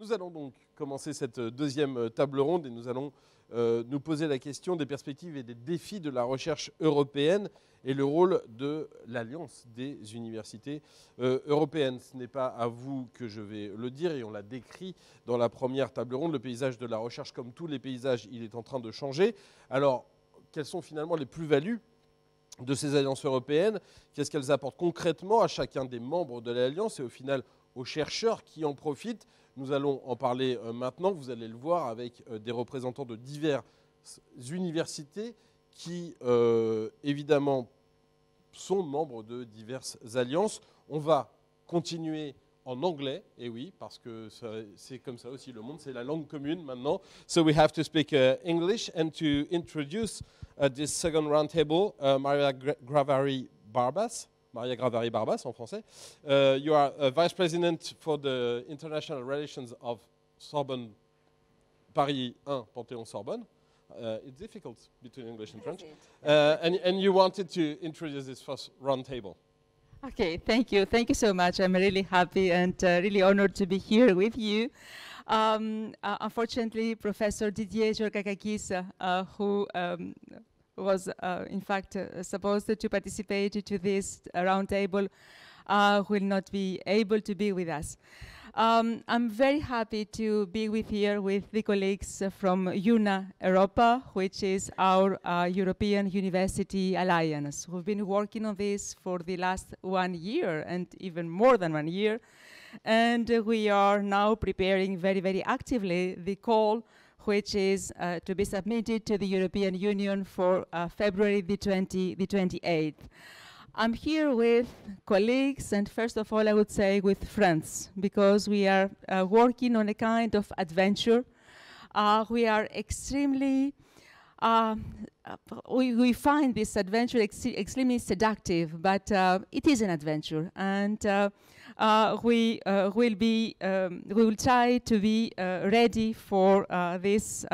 Nous allons donc commencer cette deuxième table ronde et nous allons nous poser la question des perspectives et des défis de la recherche européenne et le rôle de l'Alliance des universités européennes. Ce n'est pas à vous que je vais le dire et on l'a décrit dans la première table ronde. Le paysage de la recherche, comme tous les paysages, il est en train de changer. Alors, quelles sont finalement les plus-values de ces alliances européennes? Qu'est-ce qu'elles apportent concrètement à chacun des membres de l'Alliance et au final aux chercheurs qui en profitent? Nous allons en parler maintenant, vous allez le voir, avec des représentants de diverses universités qui, évidemment, sont membres de diverses alliances. On va continuer en anglais, et oui, parce que c'est comme ça aussi le monde, c'est la langue commune maintenant. So we have to speak English, and to introduce this second roundtable, Maria Gravari-Barbas. Maria Gravari-Barbas en français. You are a Vice-President for the International Relations of Sorbonne, Paris 1, Panthéon-Sorbonne. It's difficult between English and French. And you wanted to introduce this first roundtable. Okay, thank you. Thank you so much. I'm really happy and really honored to be here with you. Unfortunately, Professor Didier Georgakakis, who was in fact supposed to participate to this roundtable, will not be able to be with us. I'm very happy to be here with the colleagues from Europa, which is our European University Alliance. We've been working on this for the last 1 year and even more than 1 year. And we are now preparing very, very actively the call which is to be submitted to the European Union for February the 28th. I'm here with colleagues, and first of all, I would say with friends, because we are working on a kind of adventure. We are extremely, we find this adventure extremely seductive, but it is an adventure, and we will try to be ready for this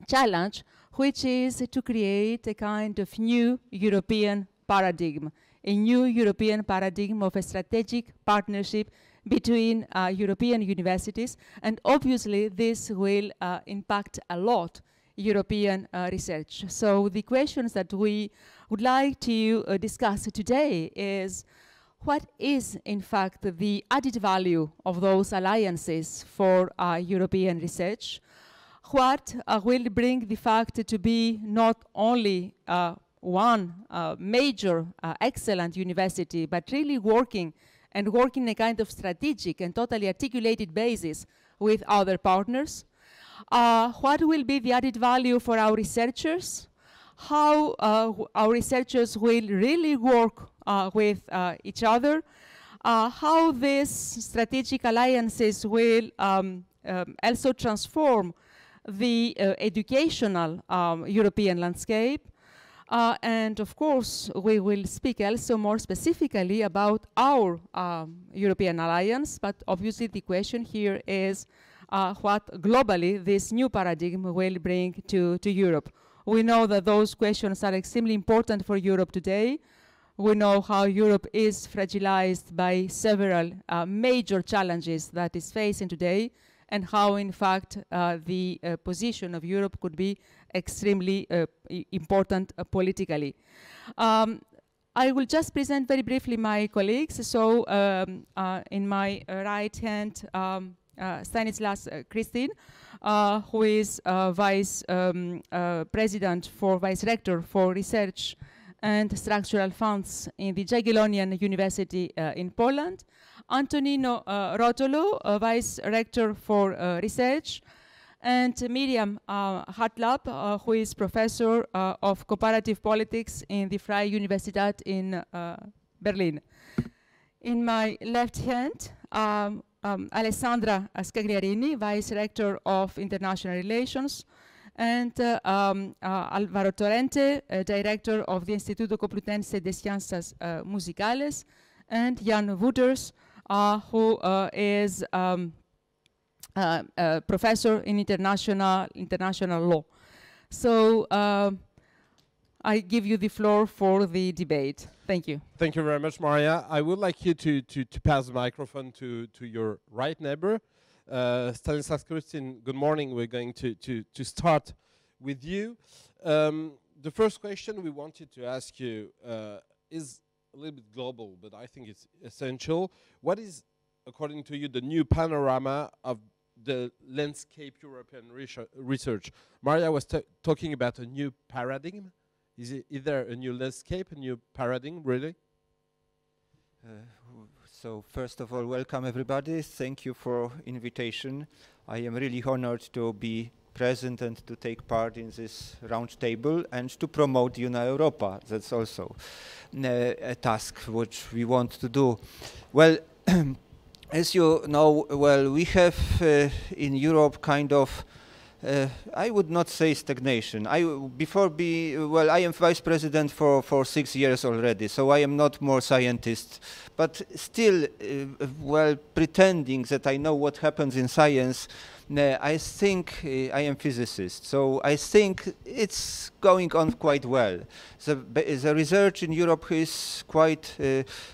challenge, which is to create a kind of new European paradigm, a new European paradigm of a strategic partnership between European universities, and obviously this will impact a lot European research. So the questions that we would like to discuss today is, what is, in fact, the added value of those alliances for European research? What will bring the fact to be not only one major, excellent university, but really working in a kind of strategic and totally articulated basis with other partners? What will be the added value for our researchers? How our researchers will really work with each other, how these strategic alliances will also transform the educational European landscape. And of course, we will speak also more specifically about our European alliance, but obviously the question here is what globally this new paradigm will bring to Europe. We know that those questions are extremely important for Europe today. We know how Europe is fragilized by several major challenges that is facing today, and how, in fact, the position of Europe could be extremely important politically. I will just present very briefly my colleagues. So in my right hand, Stanislaw Kistryn, who is Vice President for Vice-rector for Research and Structural Funds in the Jagiellonian University in Poland. Antonino Rotolo, Vice-rector for Research. And Miriam Hartlapp, who is Professor of Comparative Politics in the Freie Universität in Berlin. In my left hand, Alessandra Scagliarini, Vice-rector of International Relations, and Alvaro Torrente, Director of the Instituto Complutense de Ciencias Musicales, and Jan Wouters, who is Professor in international law. So I give you the floor for the debate. Thank you. Thank you very much, Maria. I would like you to pass the microphone to your right neighbor, Stanislaw, Kistryn, good morning. We're going to start with you. The first question we wanted to ask you is a little bit global, but I think it's essential. What is, according to you, the new panorama of the landscape European research? Maria was talking about a new paradigm. Is there a new landscape, a new paradigm, really? So first of all, welcome everybody. Thank you for invitation. I am really honored to be present and to take part in this round table and to promote Europa. That's also a task which we want to do. Well, as you know, well, we have in Europe kind of I would not say stagnation. I am vice president for 6 years already, so I am not more scientist, but still, pretending that I know what happens in science, I think I am physicist, so I think it's going on quite well. The research in Europe is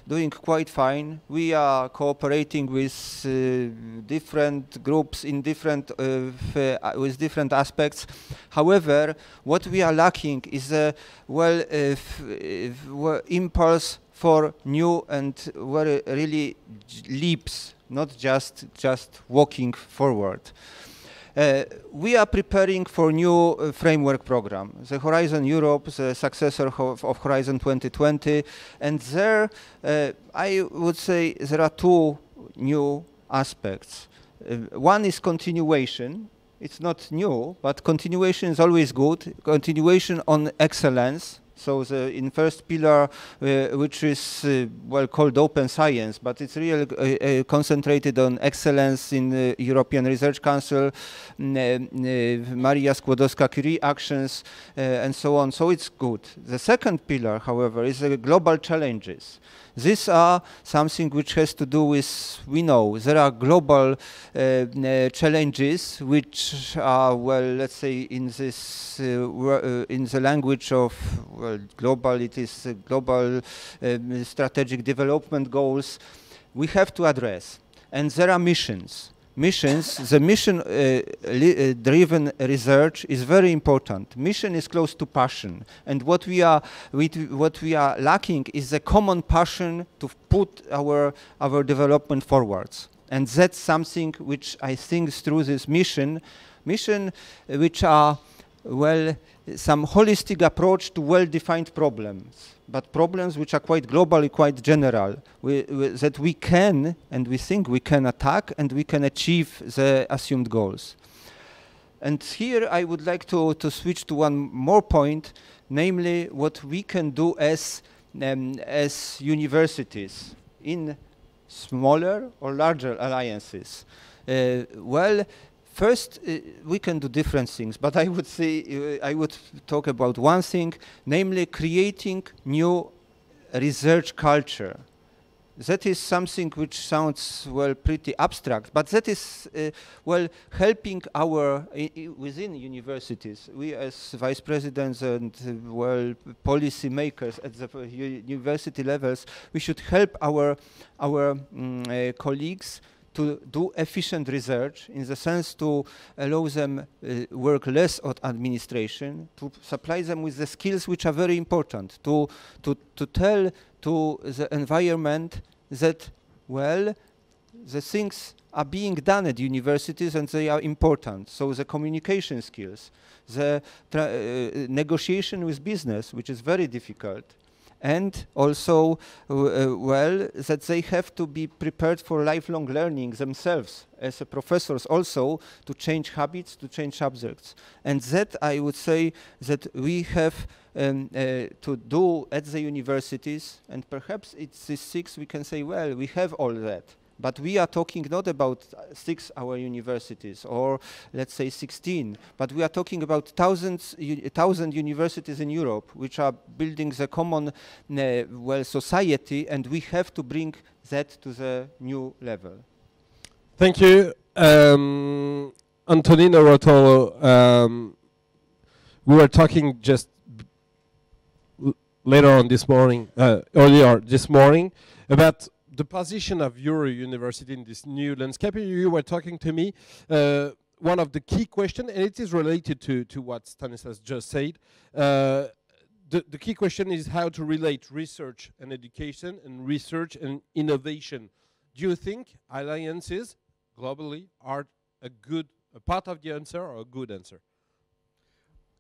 doing quite fine. We are cooperating with different groups in with different aspects. However, what we are lacking is a impulse for new and really leaps, not just walking forward. We are preparing for new framework program, the Horizon Europe, the successor of Horizon 2020, and there I would say there are two new aspects. One is continuation. It's not new, but continuation is always good. Continuation on excellence. So in first pillar, which is called open science, but it's really concentrated on excellence in the European Research Council, Maria Skłodowska-Curie actions, and so on. So it's good. The second pillar, however, is global challenges. These are something which has to do with, we know, there are global challenges which are, let's say in this, in the language of, global, it is global strategic development goals we have to address. And there are missions. The mission-driven research is very important. Mission is close to passion, and what we are lacking is a common passion to put our development forwards, and that's something which I think through this mission, which are some holistic approach to well-defined problems, but problems which are quite globally, quite general, that we can, and we think we can attack, and we can achieve the assumed goals. And here I would like to switch to one more point, namely what we can do as universities in smaller or larger alliances. First, we can do different things, but I would say I would talk about one thing, namely creating new research culture. That is something which sounds pretty abstract, but that is helping our within universities. We as vice presidents and policy makers at the university levels, we should help our colleagues to do efficient research, in the sense to allow them work less on administration, to supply them with the skills which are very important, to tell to the environment that, the things are being done at universities and they are important. So the communication skills, the negotiation with business, which is very difficult, and also, that they have to be prepared for lifelong learning themselves as professors, also to change habits, to change subjects. And that I would say that we have to do at the universities, and perhaps it's this 6 we can say, we have all that. But we are talking not about 6 our universities, or let's say 16, but we are talking about 1,000 universities in Europe, which are building the common society, and we have to bring that to the new level. Thank you. Antonino, Rotolo, we were talking just later on this morning, earlier this morning, about the position of your university in this new landscape. You were talking to me. One of the key questions, and it is related to what Stanislaw just said, the key question is how to relate research and education and research and innovation. Do you think alliances globally are a part of the answer or a good answer?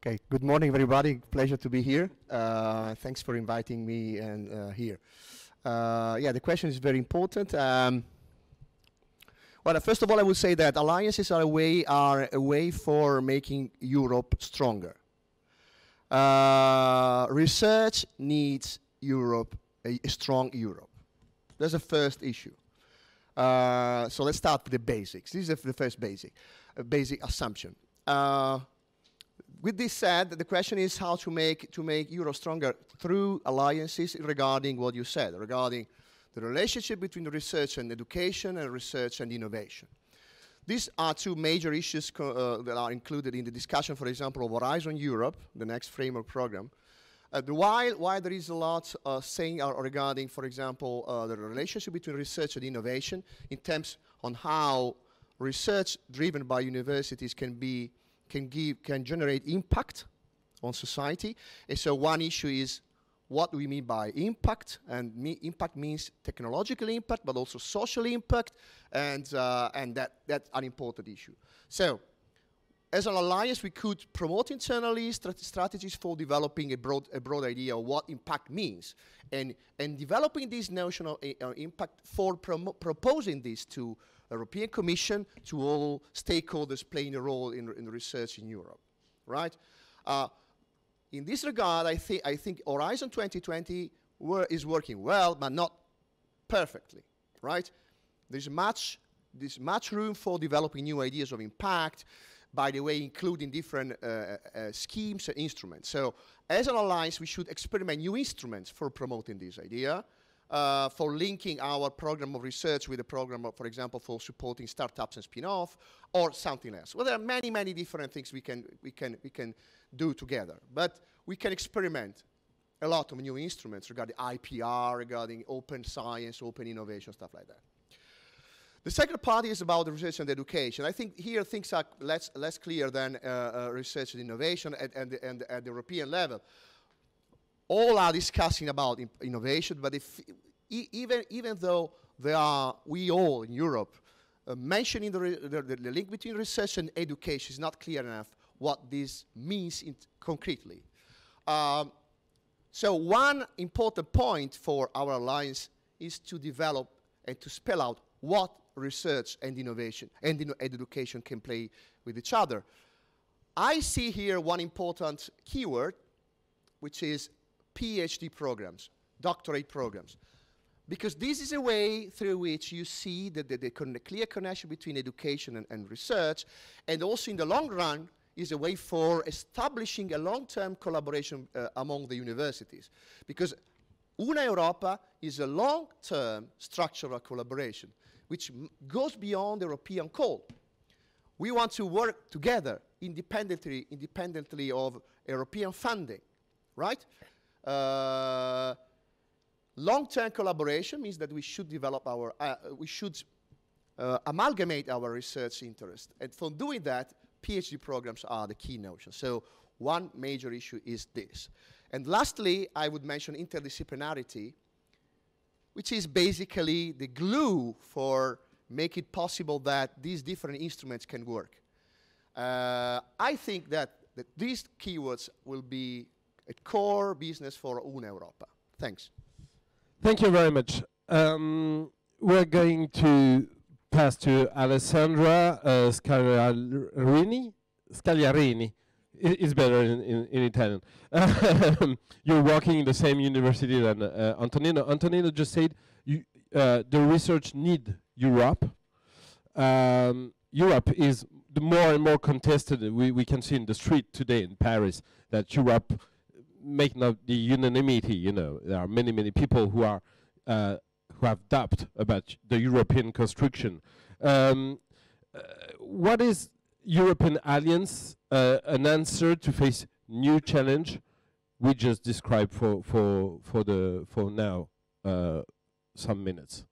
Okay, good morning everybody, pleasure to be here. Thanks for inviting me and here. Yeah, the question is very important. Well, first of all, I would say that alliances are a way for making Europe stronger. Research needs Europe, a strong Europe. That's the first issue. So let's start with the basics. This is the first basic assumption. With this said, the question is how to make Europe stronger through alliances regarding what you said, regarding the relationship between research and education and research and innovation. These are two major issues that are included in the discussion, for example, of Horizon Europe, the next framework program. While there is a lot saying regarding, for example, the relationship between research and innovation in terms on how research driven by universities can generate impact on society. And so one issue is what we mean by impact, and impact means technological impact, but also social impact, and that's an important issue. So, as an alliance, we could promote internally strategies for developing a broad idea of what impact means, and developing this notion of impact for proposing this to European Commission, to all stakeholders playing a role in research in Europe, right? In this regard, I think Horizon 2020 is working well, but not perfectly, right? There's much room for developing new ideas of impact, by the way, including different schemes and instruments. So, as an alliance, we should experiment new instruments for promoting this idea, for linking our program of research with a program, for example, for supporting startups and spin-off, or something else. Well, there are many different things we can do together, but we can experiment a lot of new instruments regarding IPR, regarding open science, open innovation, stuff like that. The second part is about the research and education. I think here things are less clear than research and innovation at the European level. All are discussing about innovation, but even though we all in Europe mentioning the link between research and education is not clear enough what this means concretely. So one important point for our alliance is to develop and to spell out what research and innovation and education can play with each other. I see here one important keyword, which is PhD programs, doctorate programs. Because this is a way through which you see the clear connection between education and research, and also in the long run is a way for establishing a long-term collaboration among the universities. Because Una Europa is a long-term structural collaboration, which goes beyond the European call. We want to work together independently of European funding, right? Long-term collaboration means that we should develop our, amalgamate our research interest. And for doing that, PhD programs are the key notion. So one major issue is this. And lastly, I would mention interdisciplinarity, which is basically the glue for making it possible that these different instruments can work. I think that these keywords will be a core business for Una Europa. Thanks. Thank you very much. We're going to pass to Alessandra Scagliarini. It's better in Italian. You're working in the same university than Antonino. Antonino just said the research need Europe. Europe is the more and more contested. We can see in the street today in Paris that Europe make not the unanimity. You know, there are many people who are who have doubt about the European construction. What is European alliance an answer to face new challenge we just described for now some minutes?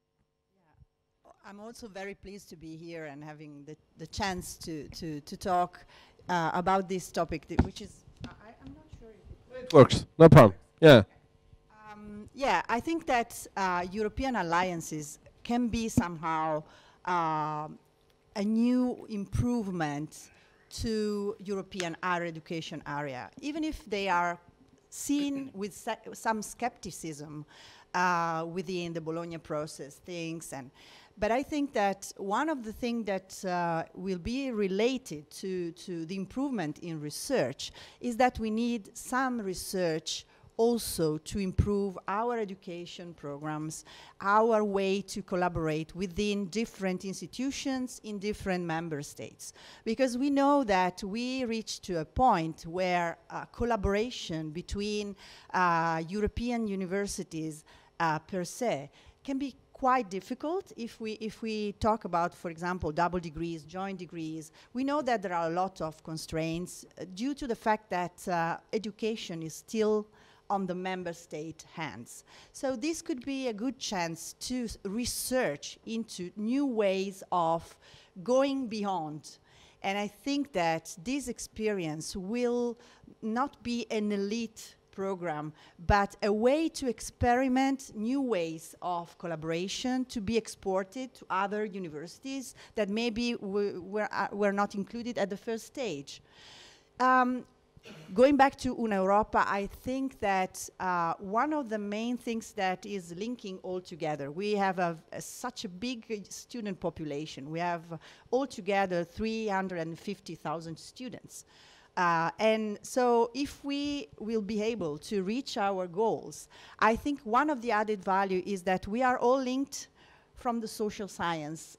I'm also very pleased to be here and having the chance to talk about this topic, which is, I'm not sure if it works. No problem. Yeah. Yeah, I think that European alliances can be somehow a new improvement to European higher education area, even if they are seen with some skepticism within the Bologna process things. But I think that one of the things that will be related to the improvement in research is that we need some research also to improve our education programs, our way to collaborate within different institutions in different member states. Because we know that we reached to a point where collaboration between European universities per se can be quite difficult if we talk about, for example, double degrees, joint degrees. We know that there are a lot of constraints due to the fact that education is still on the member state hands. So this could be a good chance to research into new ways of going beyond. And I think that this experience will not be an elite program, but a way to experiment new ways of collaboration to be exported to other universities that maybe were not included at the first stage. Going back to Europa, I think that one of the main things that is linking all together, we have such a big student population. We have altogether 350,000 students. And so if we will be able to reach our goals, I think one of the added value is that we are all linked from the social science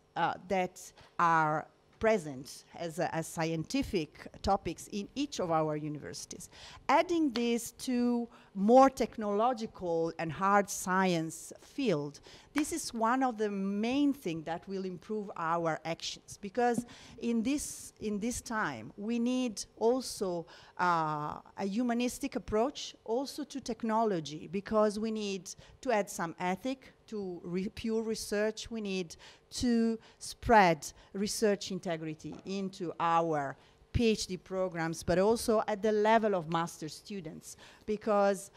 that are present as scientific topics in each of our universities. Adding this to more technological and hard science field, this is one of the main things that will improve our actions, because in this time we need also a humanistic approach also to technology, because we need to add some ethic to pure research. We need to spread research integrity into our PhD programs, but also at the level of master students, because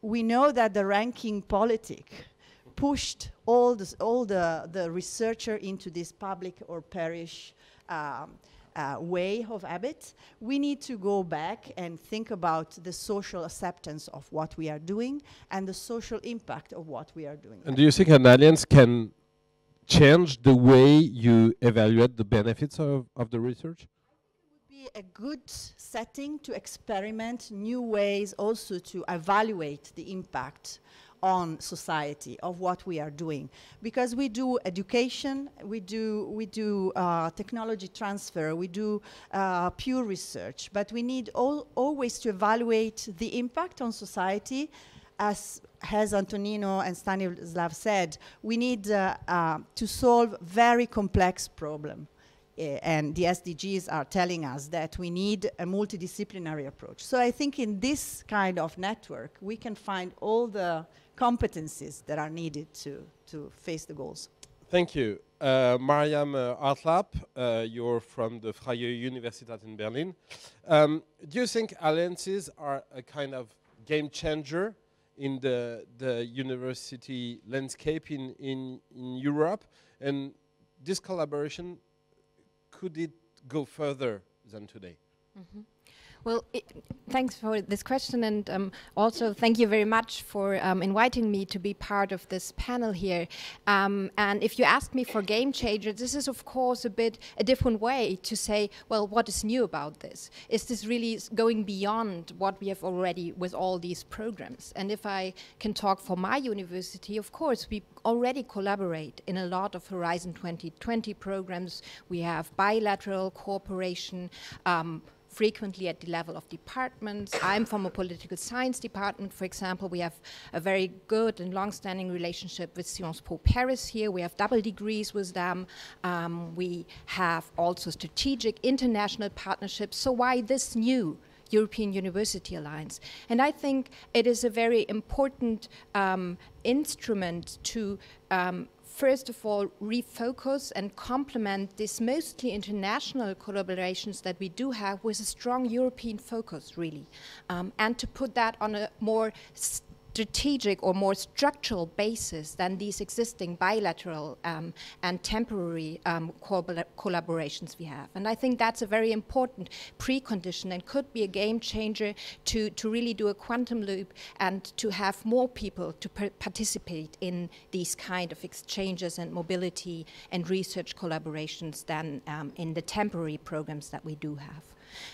we know that the ranking politic pushed all the researcher into this public or parish way of habit. We need to go back and think about the social acceptance of what we are doing and the social impact of what we are doing. And do you think an alliance can change the way you evaluate the benefits of the research? It would be a good setting to experiment new ways also to evaluate the impact on society of what we are doing, because we do education, we do technology transfer, we do pure research, but we need always to evaluate the impact on society. As Antonino and Stanislaw said, we need to solve very complex problem. And the SDGs are telling us that we need a multidisciplinary approach. So I think in this kind of network, we can find all the competencies that are needed to face the goals. Thank you. Miriam Hartlapp, you're from the Freie Universität in Berlin. Do you think alliances are a kind of game changer in the university landscape in Europe? And this collaboration, could it go further than today? Mm-hmm. Well, thanks for this question, and also thank you very much for inviting me to be part of this panel here. And if you ask me for game changer, this is of course a bit a different way to say, well, what is new about this? Is this really going beyond what we have already with all these programs? And if I can talk for my university, of course, we already collaborate in a lot of Horizon 2020 programs. We have bilateral cooperation, frequently at the level of departments. I'm from a political science department, for example. We have a very good and long-standing relationship with Sciences Po Paris here. We have double degrees with them. We have also strategic international partnerships. So why this new European University Alliance? And I think it is a very important instrument to first of all, refocus and complement these mostly international collaborations that we do have with a strong European focus, really, and to put that on a more strategic or more structural basis than these existing bilateral and temporary collaborations we have. And I think that's a very important precondition and could be a game changer to really do a quantum loop and to have more people to participate in these kind of exchanges and mobility and research collaborations than in the temporary programs that we do have.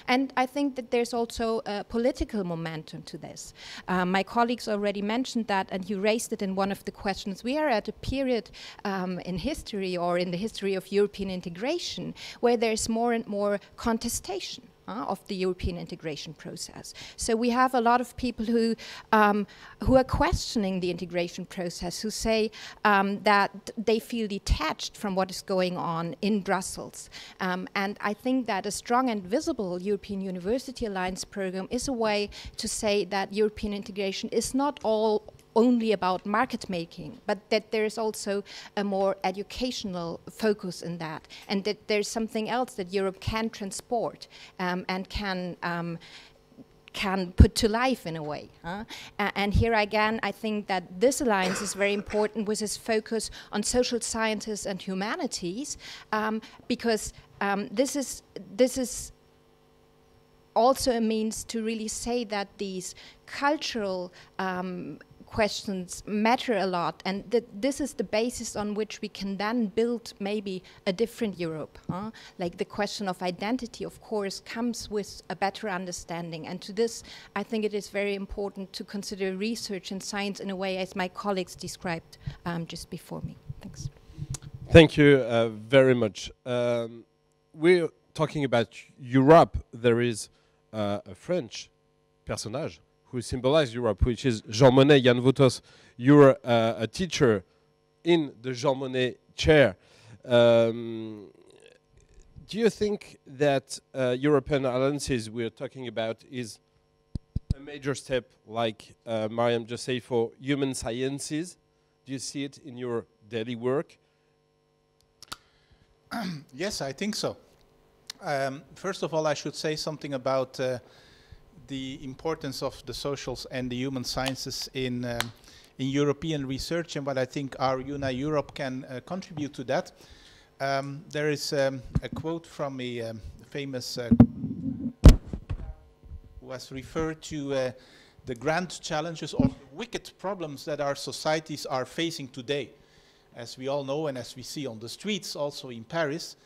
And I think that there's also a political momentum to this. My colleagues already mentioned that, and you raised it in one of the questions. We are at a period in history, or in the history of European integration, where there's more and more contestation of the European integration process. So we have a lot of people who are questioning the integration process, who say that they feel detached from what is going on in Brussels. And I think that a strong and visible European University Alliance program is a way to say that European integration is not only about market making, but that there is also a more educational focus in that, and that there's something else that Europe can transport and can put to life in a way. And here again, I think that this alliance is very important with its focus on social sciences and humanities, because this is also a means to really say that these cultural questions matter a lot, and that this is the basis on which we can then build maybe a different Europe. Like the question of identity, of course, comes with a better understanding, and to this I think it is very important to consider research and science in a way as my colleagues described just before me. Thanks. Thank you very much. We're talking about Europe. There is a French personage who symbolizes Europe, which is Jean Monnet. Jan Votos, you're a teacher in the Jean Monnet chair. Do you think that European alliances we're talking about is a major step, like Miriam just said, for human sciences? Do you see it in your daily work? Yes, I think so. First of all, I should say something about the importance of the socials and the human sciences in European research, and what I think our Unite Europe can contribute to that. There is a quote from a famous who has referred to the grand challenges or the wicked problems that our societies are facing today. As we all know, and as we see on the streets, also in Paris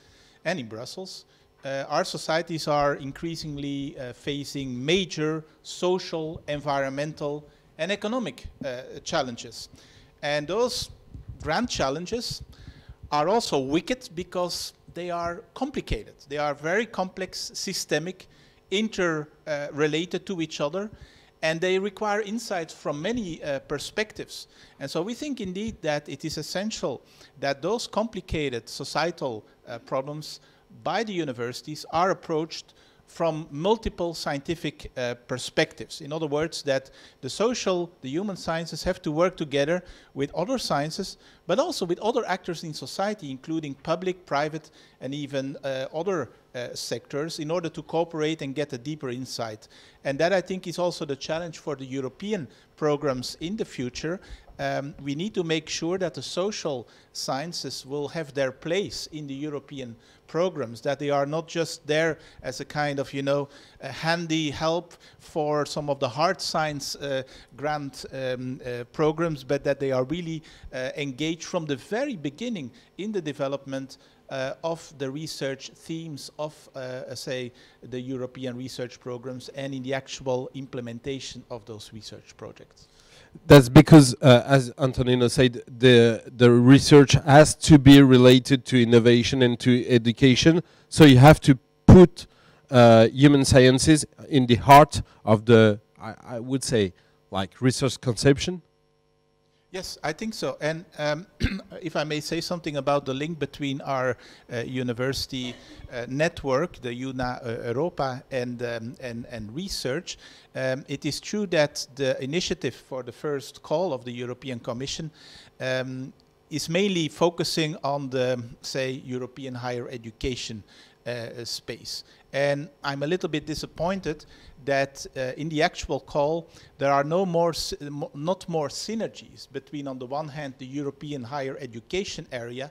and in Brussels, our societies are increasingly facing major social, environmental, and economic challenges. And those grand challenges are also wicked because they are complicated. They are very complex, systemic, interrelated to each other, and they require insights from many perspectives. And so we think indeed that it is essential that those complicated societal problems by the universities are approached from multiple scientific perspectives. In other words, that the social, the human sciences have to work together with other sciences, but also with other actors in society, including public, private, and even other sectors, in order to cooperate and get a deeper insight. And that, I think, is also the challenge for the European programs in the future. We need to make sure that the social sciences will have their place in the European programs, that they are not just there as a kind of, a handy help for some of the hard science grant programs, but that they are really engaged from the very beginning in the development of the research themes of, say, the European research programs and in the actual implementation of those research projects. That's because, as Antonino said, the research has to be related to innovation and to education. So you have to put human sciences in the heart of the, I would say, like research conception. Yes, I think so. And if I may say something about the link between our university network, the Europa, and research, it is true that the initiative for the first call of the European Commission is mainly focusing on the, say, European higher education space. And I'm a little bit disappointed that in the actual call there are not more synergies between, on the one hand, the European higher education area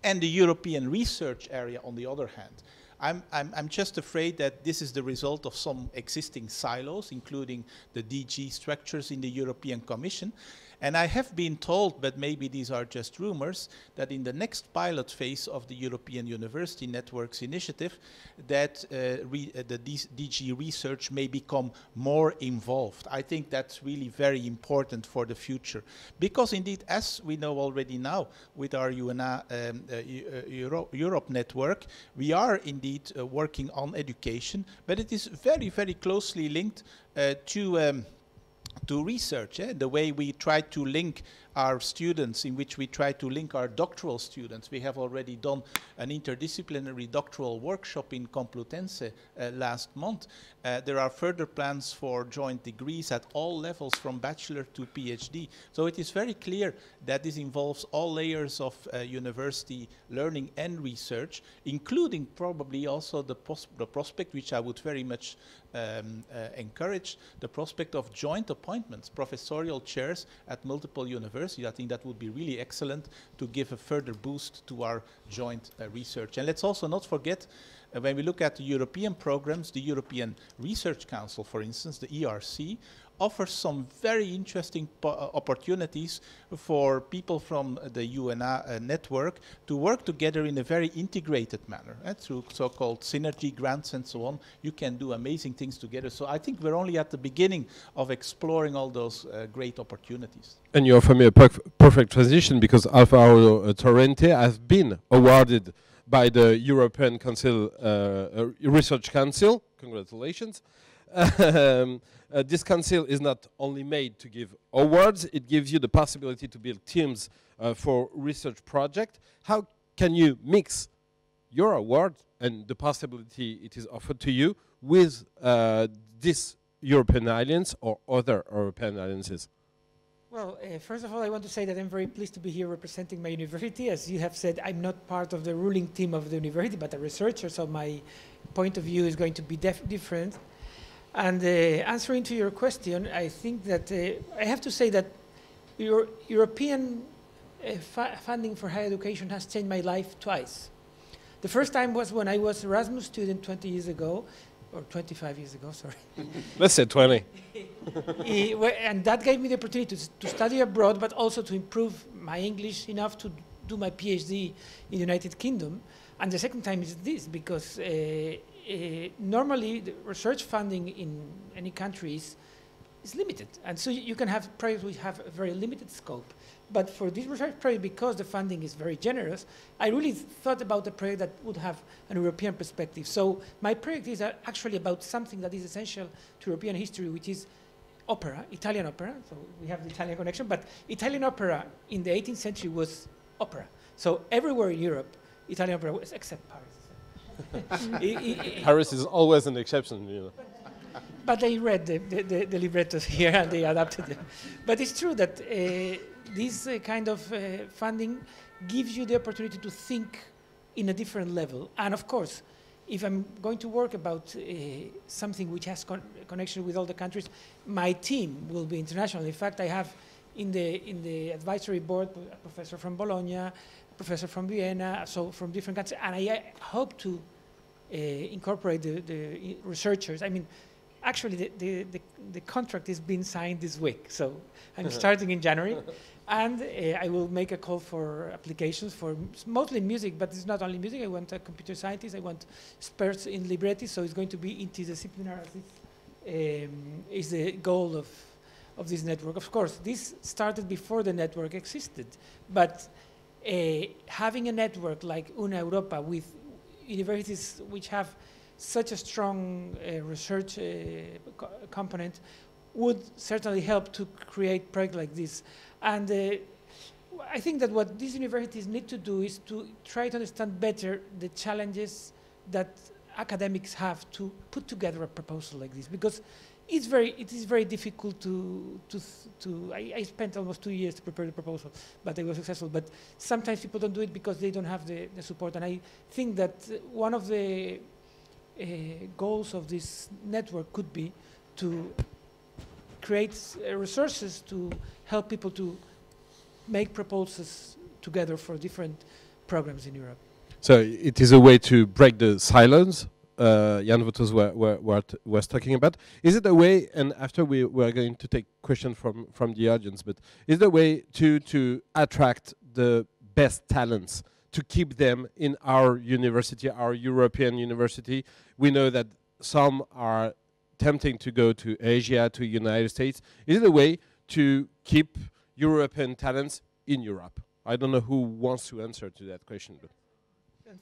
and the European research area on the other hand. I'm just afraid that this is the result of some existing silos, including the DG structures in the European Commission. And I have been told, but maybe these are just rumors, that in the next pilot phase of the European University Networks Initiative, that the DG research may become more involved. I think that's really very important for the future. Because indeed, as we know already now, with our Europe network, we are indeed working on education, but it is very, very closely linked to research, the way we try to link our students, in which we try to link our doctoral students. We have already done an interdisciplinary doctoral workshop in Complutense last month. There are further plans for joint degrees at all levels, from bachelor to PhD. So it is very clear that this involves all layers of university learning and research, including probably also the prospect, which I would very much encourage, the prospect of joint appointments, professorial chairs at multiple universities. I think that would be really excellent to give a further boost to our joint research. And let's also not forget, when we look at the European programs, the European Research Council, for instance, the ERC, offers some very interesting opportunities for people from the UNA network to work together in a very integrated manner. Through so-called synergy grants and so on, you can do amazing things together. So I think we're only at the beginning of exploring all those great opportunities. And you offer me a perfect transition, because Alvaro Torrente has been awarded by the European Council, Research Council. Congratulations. This council is not only made to give awards, it gives you the possibility to build teams for research projects. How can you mix your award and the possibility it is offered to you with this European Alliance or other European alliances? Well, first of all, I want to say that I'm very pleased to be here representing my university. As you have said, I'm not part of the ruling team of the university, but a researcher, so my point of view is going to be different. And answering to your question, I think that I have to say that European funding for higher education has changed my life twice. The first time was when I was Erasmus student 20 years ago, or 25 years ago, sorry. Let's say 20. And that gave me the opportunity to study abroad, but also to improve my English enough to do my PhD in the United Kingdom. And the second time is this, because normally the research funding in any country is limited. And so you can have projects which have a very limited scope. But for this research project, because the funding is very generous, I really thought about a project that would have an European perspective. So my project is actually about something that is essential to European history, which is opera, Italian opera. So we have the Italian connection, but Italian opera in the 18th century was opera. So everywhere in Europe, Italian opera was, except Paris. Paris is always an exception, you know. But they read the librettos here and they adapted them. But it's true that this kind of funding gives you the opportunity to think in a different level. And of course, if I'm going to work about something which has connection with all the countries, my team will be international. In fact, I have in the advisory board a professor from Bologna, a professor from Vienna, so from different countries. And I hope to incorporate the researchers. I mean, actually, the contract is being signed this week, so I'm starting in January, and I will make a call for applications for mostly music, but it's not only music. I want a computer scientist, I want experts in libretti, so it's going to be interdisciplinary. Is the goal of this network. Of course, this started before the network existed, but having a network like Una Europa with universities which have such a strong research component would certainly help to create projects like this. And I think that what these universities need to do is to try to understand better the challenges that academics have to put together a proposal like this. Because it is very difficult I spent almost 2 years to prepare the proposal, but I was successful. But sometimes people don't do it because they don't have the support. And I think that one of the goals of this network could be to create resources to help people to make proposals together for different programs in Europe. So it is a way to break the silence Jan Votos was talking about. Is it a way, and after we are going to take questions from the audience, but is it a way to attract the best talents, to keep them in our university, our European university? We know that some are tempting to go to Asia, to United States. Is it a way to keep European talents in Europe? I don't know who wants to answer to that question, but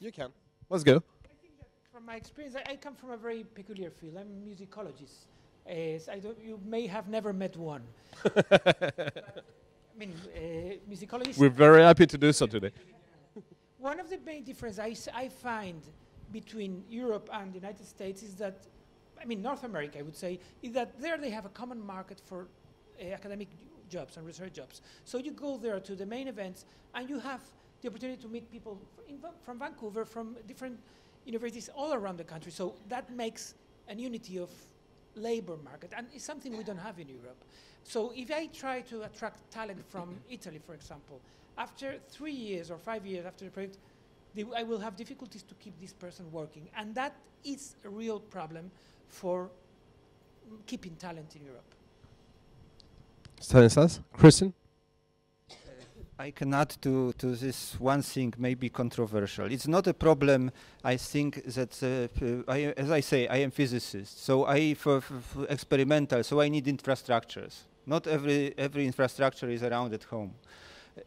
you can. Let's go. I think that from my experience, I come from a very peculiar field. I'm a musicologist. You may have never met one. But, I mean, musicologists... We're very happy to do so today. One of the main differences I find between Europe and the United States is that, I mean, North America, I would say, is that there they have a common market for academic jobs and research jobs. So you go there to the main events, and you have the opportunity to meet people from Vancouver, from different universities all around the country. So that makes an unity of labor market, and it's something we don't have in Europe. So if I try to attract talent from Italy, for example, after 3 years or 5 years after the project, I will have difficulties to keep this person working. And that is a real problem for keeping talent in Europe. Stanislaw, Kistryn? I can add to this one thing, maybe controversial. It's not a problem. I think that, as I say, I am physicist, so for experimental, so I need infrastructures. Not every infrastructure is around at home.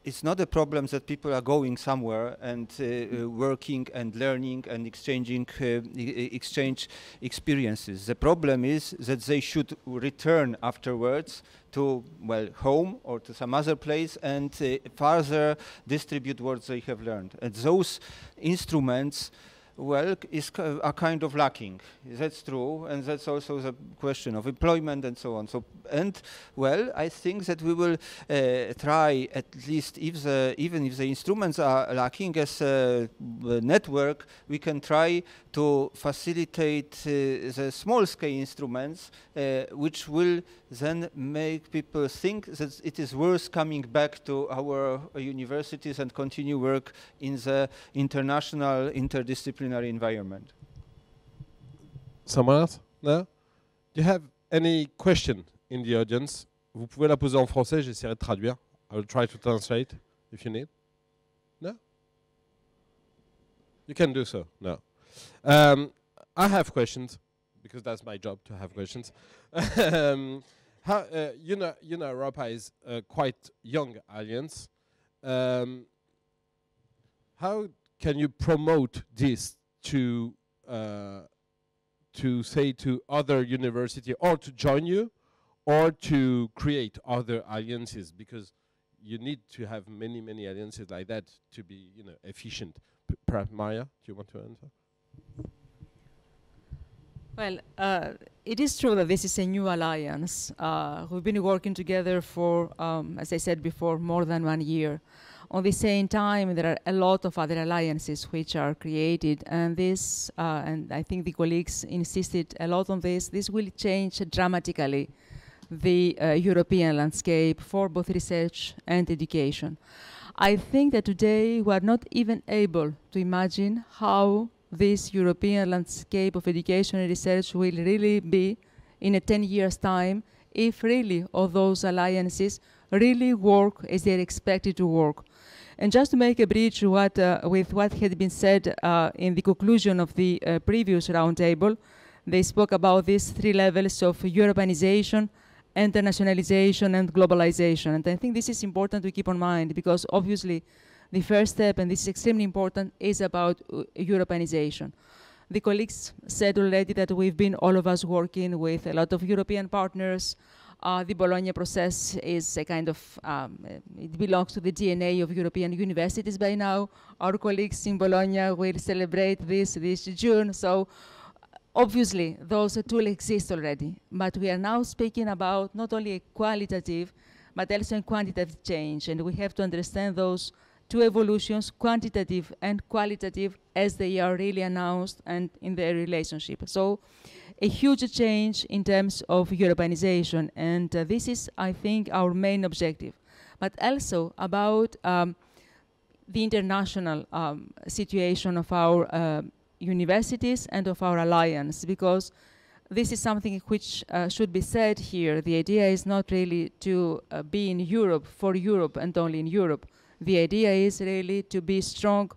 It's not a problem that people are going somewhere and working and learning and exchange experiences. The problem is that they should return afterwards to, well, home or to some other place and further distribute what they have learned. And those instruments, well, are kind of lacking. That's true, and that's also the question of employment and so on. So, and well, I think that we will try, at least even if the instruments are lacking as a network, we can try to facilitate the small-scale instruments, which will then make people think that it is worth coming back to our universities and continue work in the international, interdisciplinary environment. Someone else? No? Do you have any question in the audience? Vous pouvez la poser en français, j'essaierai de traduire. I will try to translate if you need. No? You can do so. No. I have questions, because that's my job to have questions. How, you know, Europa is a quite young alliance. How can you promote this to say to other university, or to join you, or to create other alliances? Because you need to have many alliances like that to be, you know, efficient. Perhaps Maria, do you want to answer? Well, it is true that this is a new alliance. We've been working together for, as I said before, more than 1 year. On the same time, there are a lot of other alliances which are created, and this, and I think the colleagues insisted a lot on this, this will change dramatically the European landscape for both research and education. I think that today we are not even able to imagine how this European landscape of education and research will really be in a 10 years' time, if really all those alliances really work as they're expected to work. And just to make a bridge with what had been said in the conclusion of the previous roundtable, they spoke about these 3 levels of Europeanization, internationalization, and globalization. And I think this is important to keep in mind, because obviously the first step, and this is extremely important, is about Europeanization. The colleagues said already that we've been, all of us, working with a lot of European partners. The Bologna process is a kind of, it belongs to the DNA of European universities by now. Our colleagues in Bologna will celebrate this June. So Obviously, those tools exist already, but we are now speaking about not only a qualitative, but also a quantitative change, and we have to understand those two evolutions, quantitative and qualitative, as they are really announced and in their relationship. So a huge change in terms of Europeanization, and this is, I think, our main objective. But also about the international situation of our universities and of our alliance, because this is something which should be said here. The idea is not really to be in Europe for Europe and only in Europe. The idea is really to be strong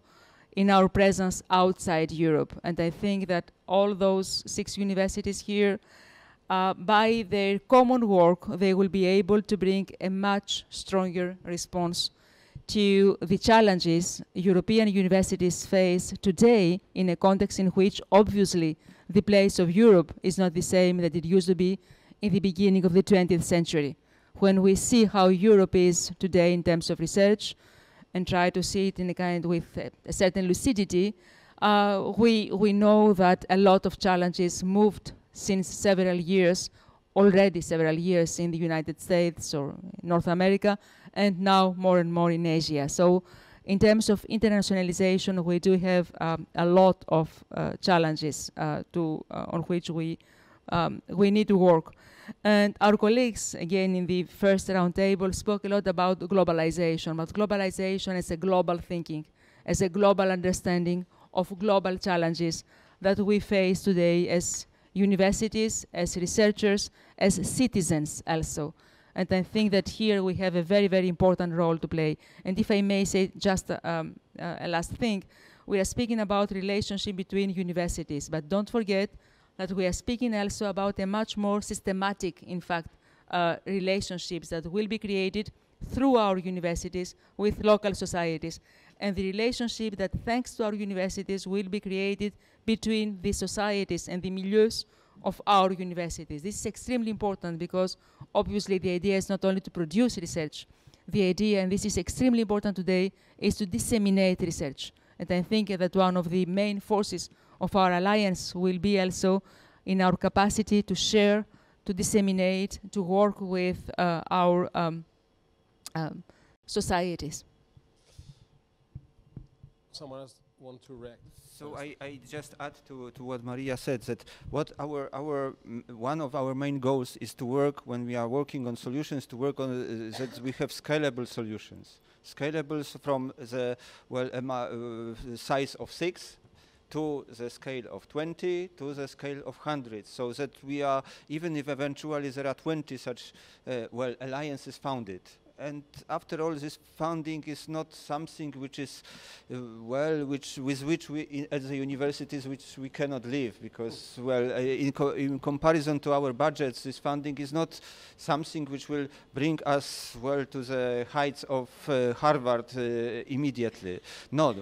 in our presence outside Europe. And I think that all those 6 universities here, by their common work, they will be able to bring a much stronger response to the challenges European universities face today in a context in which obviously the place of Europe is not the same that it used to be in the beginning of the 20th century. When we see how Europe is today in terms of research and try to see it in a kind with a certain lucidity, we know that a lot of challenges moved since several years, already several years in the United States or North America, and now more and more in Asia. So in terms of internationalization, we do have a lot of challenges on which we need to work. And our colleagues, again, in the first roundtable, spoke a lot about globalization, but globalization as a global thinking, as a global understanding of global challenges that we face today as universities, as researchers, as citizens also. And I think that here we have a very, very important role to play. And if I may say just a last thing, we are speaking about relationship between universities, but don't forget that we are speaking also about a much more systematic, in fact, relationships that will be created through our universities with local societies. And the relationship that, thanks to our universities, will be created between the societies and the milieus of our universities. This is extremely important because obviously the idea is not only to produce research. The idea, and this is extremely important today, is to disseminate research. And I think that one of the main forces of our alliance will be also in our capacity to share, to disseminate, to work with our societies. Someone else want to react? So I just add to what Maria said, that what one of our main goals is to work, when we are working on solutions, to work on that we have scalable solutions. Scalable from the size of 6 to the scale of 20 to the scale of 100, so that we are, even if eventually there are 20 such alliances founded. And after all, this funding is not something which is, with which we, as the universities, which we cannot live, because, in comparison to our budgets, this funding is not something which will bring us, to the heights of Harvard immediately. No,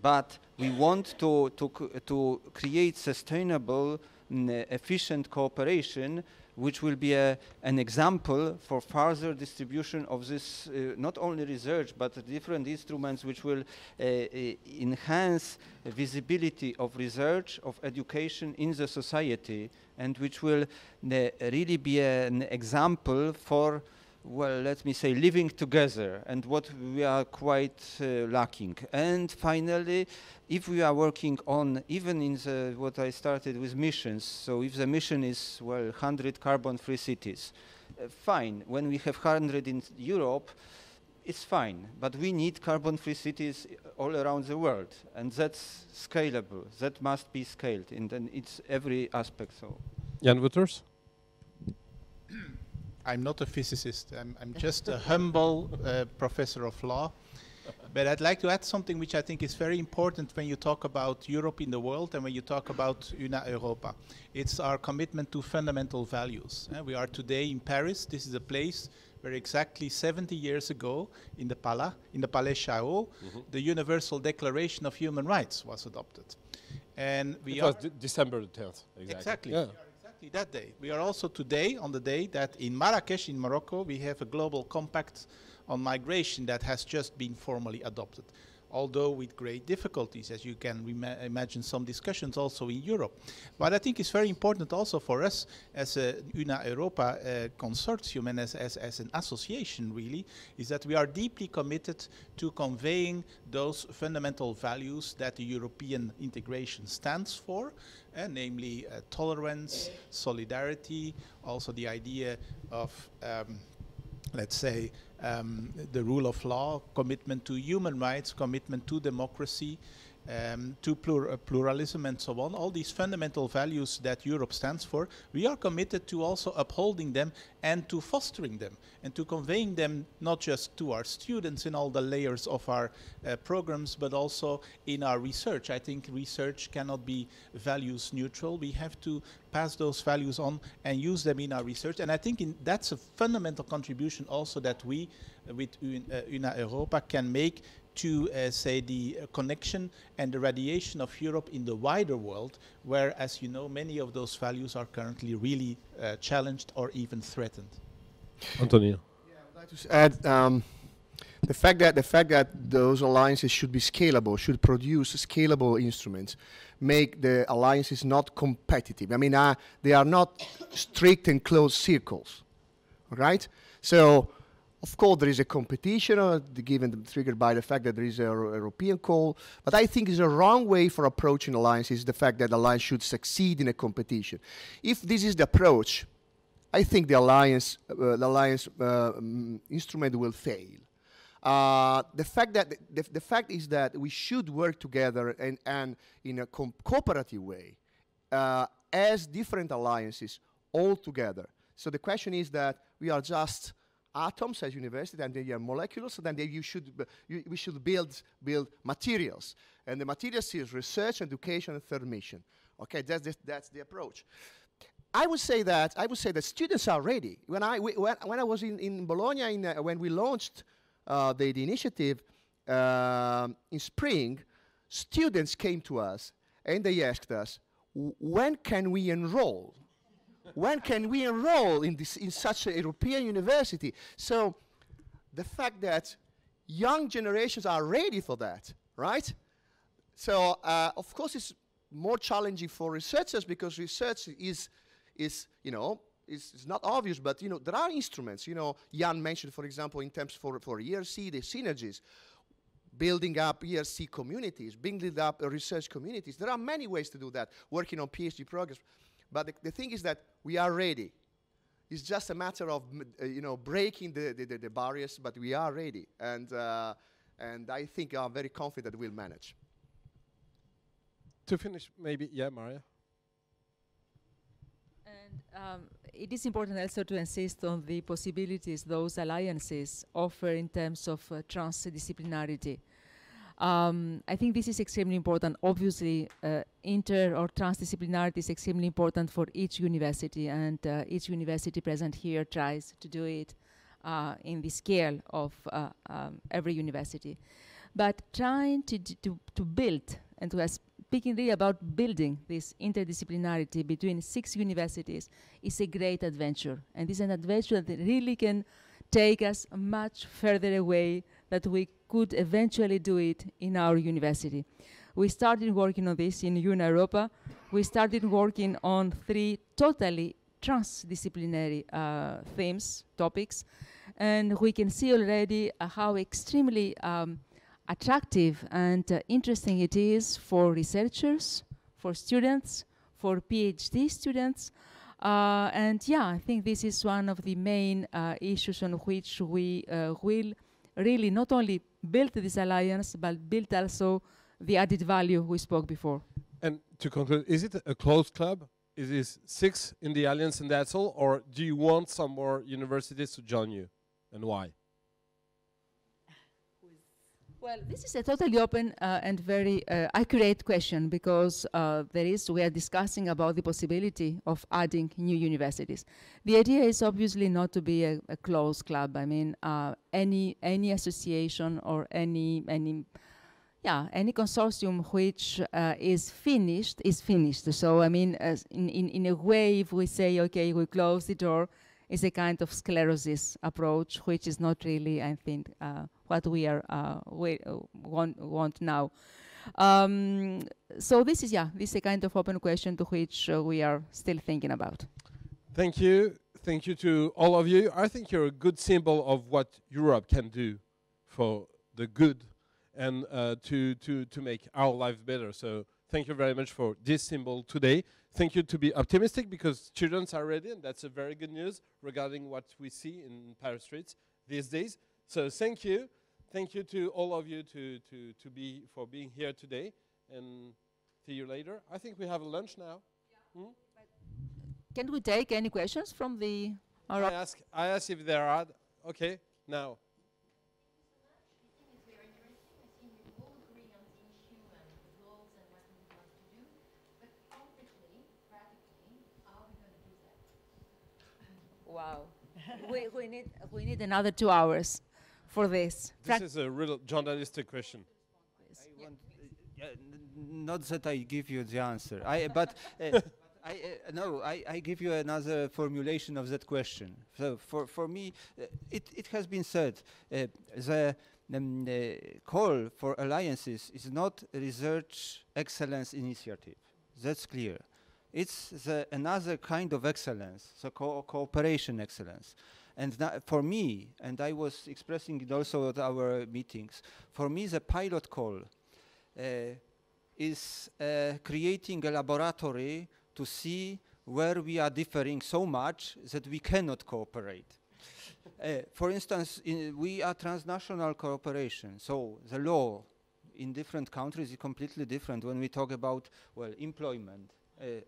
but we want to create sustainable, efficient cooperation, which will be an example for further distribution of this, not only research, but different instruments which will enhance visibility of research, of education in the society, and which will really be an example for, let me say, living together, and what we are quite lacking. And finally, if we are working on, even in the, what I started with missions, so if the mission is, 100 carbon-free cities, fine. When we have 100 in Europe, it's fine. But we need carbon-free cities all around the world, and that's scalable. That must be scaled in its every aspect. So, Jan Wouters? I'm not a physicist. I'm just a humble professor of law. But I'd like to add something which I think is very important when you talk about Europe in the world and when you talk about Europa. It's our commitment to fundamental values. We are today in Paris. This is a place where exactly 70 years ago in the Palais Chao, the Universal Declaration of Human Rights was adopted. And it was December the 10th. Exactly. Yeah. That day. We are also today on the day that in Marrakesh in Morocco we have a global compact on migration that has just been formally adopted. although with great difficulties, as you can imagine some discussions also in Europe. But I think it's very important also for us as a Europa consortium and as an association really, is that we are deeply committed to conveying those fundamental values that the European integration stands for, namely tolerance, solidarity, also the idea of let's say, the rule of law, commitment to human rights, commitment to democracy, to pluralism and so on, all these fundamental values that Europe stands for, we are committed to also upholding them and to fostering them and to conveying them not just to our students in all the layers of our programs, but also in our research. I think research cannot be values neutral. We have to pass those values on and use them in our research. And I think that's a fundamental contribution also that we, with Europa, can make to say the connection and the radiation of Europe in the wider world, where, as you know, many of those values are currently really challenged or even threatened. Antonino. Yeah, I'd like to add the fact that those alliances should be scalable, should produce scalable instruments, make the alliances not competitive. I mean, they are not strict and closed circles, right? So, of course, there is a competition, triggered by the fact that there is a European call. But I think it's a wrong way for approaching alliances, the fact that the alliance should succeed in a competition. If this is the approach, I think the alliance instrument will fail. The fact is that we should work together and in a cooperative way as different alliances all together. So the question is that we are just atoms as university, and they are molecules, so then we should build materials. And the materials is research, education, and third mission. Okay, that's the approach. I would say that students are ready. When I was in Bologna, when we launched the initiative in spring, students came to us and they asked us, when can we enroll? When can we enroll in such a European university? So the fact that young generations are ready for that, right? So of course it's more challenging for researchers because research is not obvious, but there are instruments. Jan mentioned, for example, in terms for ERC, the synergies, building up ERC communities, building up research communities. There are many ways to do that, working on PhD programs. But the thing is that we are ready. It's just a matter of breaking the barriers, but we are ready. And I think I'm very confident we'll manage. To finish, maybe, yeah, Maria? And it is important also to insist on the possibilities those alliances offer in terms of transdisciplinarity. I think this is extremely important. Obviously, inter or transdisciplinarity is extremely important for each university, and each university present here tries to do it in the scale of every university. But trying to build, and to speaking really about building this interdisciplinarity between 6 universities is a great adventure. And it's an adventure that really can take us much further away that we could eventually do it in our university. We started working on this in Europa. We started working on 3 totally transdisciplinary themes, topics, and we can see already how extremely attractive and interesting it is for researchers, for students, for PhD students. And yeah, I think this is one of the main issues on which we will really not only build this alliance, but build also the added value we spoke before. And to conclude, is it a closed club? Is it 6 in the alliance and that's all? Or do you want some more universities to join you? And why? Well, this is a totally open and very accurate question, because we are discussing about the possibility of adding new universities. The idea is obviously not to be a closed club. I mean, any association or any consortium which is finished is finished. So I mean, in a way, if we say okay, we close the door, is a kind of sclerosis approach, which is not really, I think, what we are want now. So this is a kind of open question to which we are still thinking about. Thank you. Thank you to all of you. I think you're a good symbol of what Europe can do for the good and to make our lives better. So thank you very much for this symbol today. Thank you to be optimistic because children are ready, and that's a very good news regarding what we see in Paris streets these days. So thank you. Thank you to all of you for being here today, and see you later. I think we have a lunch now. Yeah. Hmm? Can we take any questions from the... I ask if there are. Okay, now. Wow. we need another 2 hours for this. This is a real journalistic question. Not that I give you the answer, I give you another formulation of that question. So for me, it has been said, the call for alliances is not a research excellence initiative. That's clear. It's another kind of excellence, so cooperation excellence. And for me, and I was expressing it also at our meetings, for me the pilot call is creating a laboratory to see where we are differing so much that we cannot cooperate. For instance, we are transnational cooperation, so the law in different countries is completely different when we talk about, well, employment,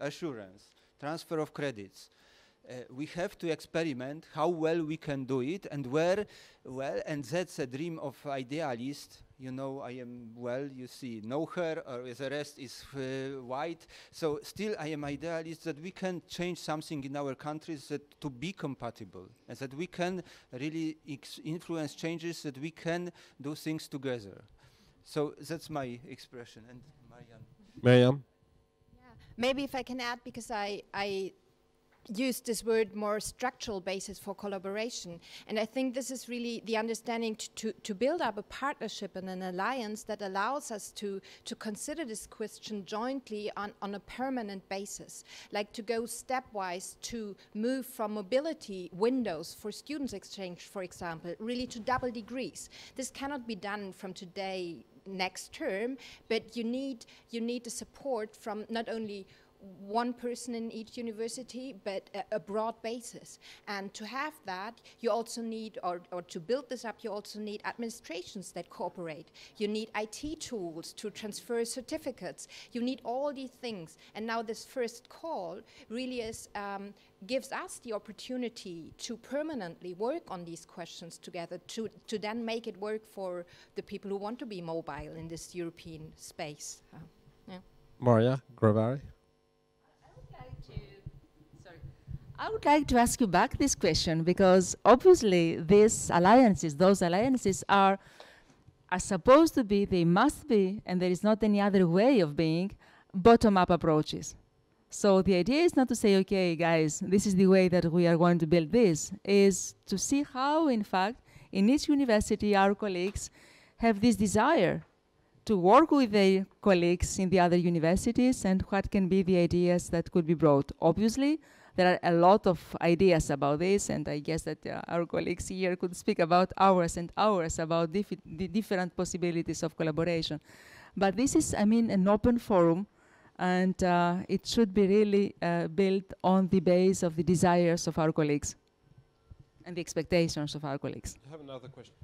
assurance, transfer of credits. We have to experiment how well we can do it and where, well, and that's a dream of idealist. You know, I am, well, you see, no hair, or the rest is white. So still I am idealist that we can change something in our countries that to be compatible, and that we can really influence changes, that we can do things together. So that's my expression. And Miriam? Yeah, maybe if I can add, because I use this word more structural basis for collaboration. And I think this is really the understanding to build up a partnership and an alliance that allows us to consider this question jointly on a permanent basis, like to go stepwise to move from mobility windows for students exchange, for example, really to double degrees. This cannot be done from today, next term, but you need the support from not only one person in each university, but a broad basis. And to have that, you also need, or to build this up, you also need administrations that cooperate. You need IT tools to transfer certificates. You need all these things. And now this first call really is, gives us the opportunity to permanently work on these questions together, to then make it work for the people who want to be mobile in this European space. Yeah. Maria, Gravari? I would like to ask you back this question, because obviously those alliances are supposed to be, they must be, and there is not any other way of being, bottom-up approaches. So the idea is not to say, okay, guys, this is the way that we are going to build this, is to see how, in fact, in each university, our colleagues have this desire to work with their colleagues in the other universities and what can be the ideas that could be brought. Obviously, there are a lot of ideas about this, and I guess that our colleagues here could speak about hours and hours about the different possibilities of collaboration. But this is, I mean, an open forum, and it should be really built on the base of the desires of our colleagues and the expectations of our colleagues. I have another question.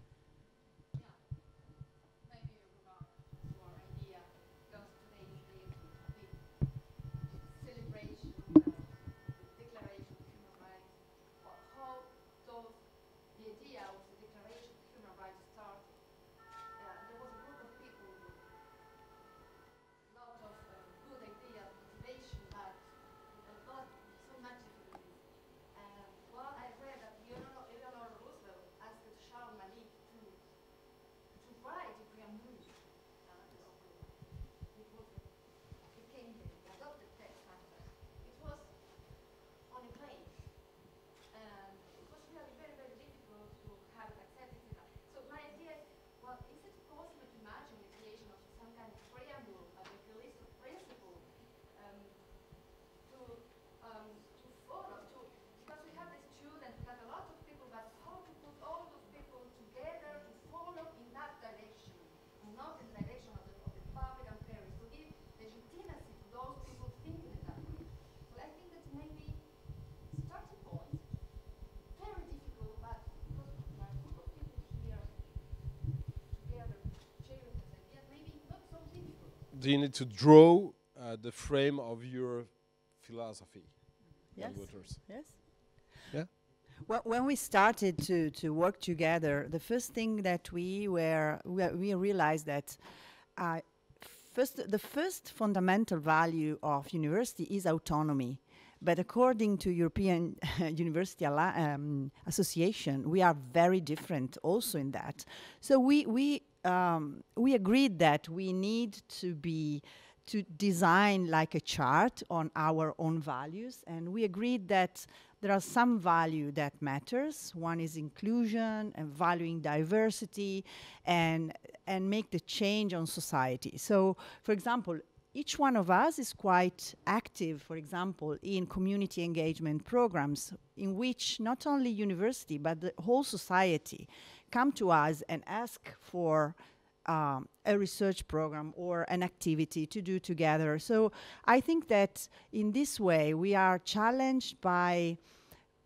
do you need to draw the frame of your philosophy? Yes. Wouters? Yes. Yeah. Well, when we started to work together, the first thing that we realized that the first fundamental value of university is autonomy. But according to European University Association, we are very different also in that. So we agreed that we need to design like a chart on our own values, and we agreed that there are some value that matters. One is inclusion and valuing diversity and make the change on society. So, for example, each one of us is quite active, for example, in community engagement programs in which not only university but the whole society come to us and ask for a research program or an activity to do together. So I think that in this way we are challenged by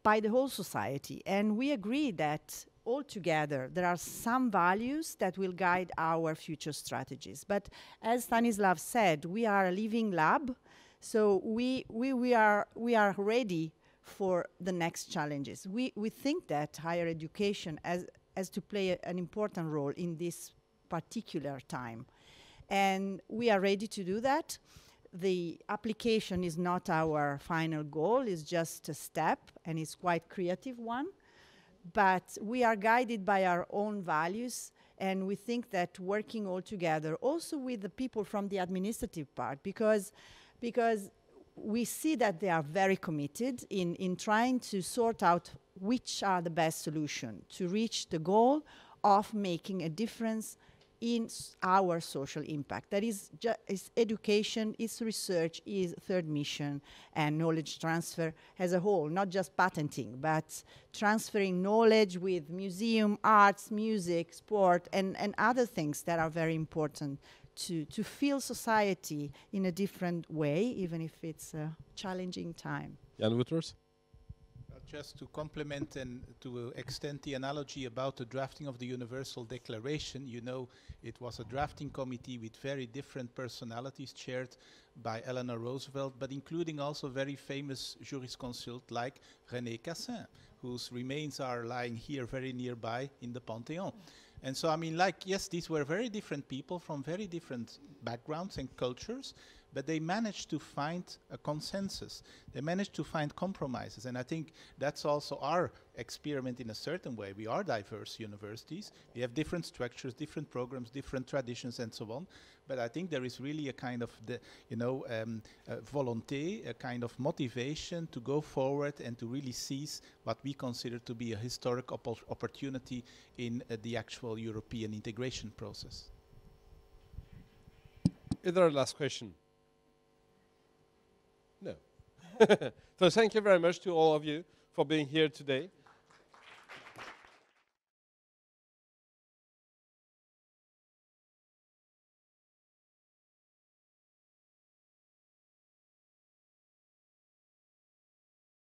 the whole society, and we agree that altogether there are some values that will guide our future strategies. But as Stanislaw said, we are a living lab, so we are ready for the next challenges. We think that higher education has to play an important role in this particular time, and we are ready to do that. The application is not our final goal, it's just a step, and it's quite creative one. But we are guided by our own values, and we think that working all together, also with the people from the administrative part, because we see that they are very committed in trying to sort out which are the best solution to reach the goal of making a difference in our social impact. That is education, is research, is third mission, and knowledge transfer as a whole, not just patenting, but transferring knowledge with museum, arts, music, sport, and other things that are very important to feel society in a different way, even if it's a challenging time. Jan Wouters? Just to complement and to extend the analogy about the drafting of the Universal Declaration, you know, it was a drafting committee with very different personalities chaired by Eleanor Roosevelt, but including also very famous jurisconsults like René Cassin, whose remains are lying here very nearby in the Panthéon. And so, I mean, like, yes, these were very different people from very different backgrounds and cultures, but they managed to find a consensus. They managed to find compromises. And I think that's also our experiment in a certain way. We are diverse universities. We have different structures, different programs, different traditions, and so on. But I think there is really a kind of, volonté, a kind of motivation to go forward and to really seize what we consider to be a historic opportunity in the actual European integration process. Is there a last question? No. So thank you very much to all of you for being here today.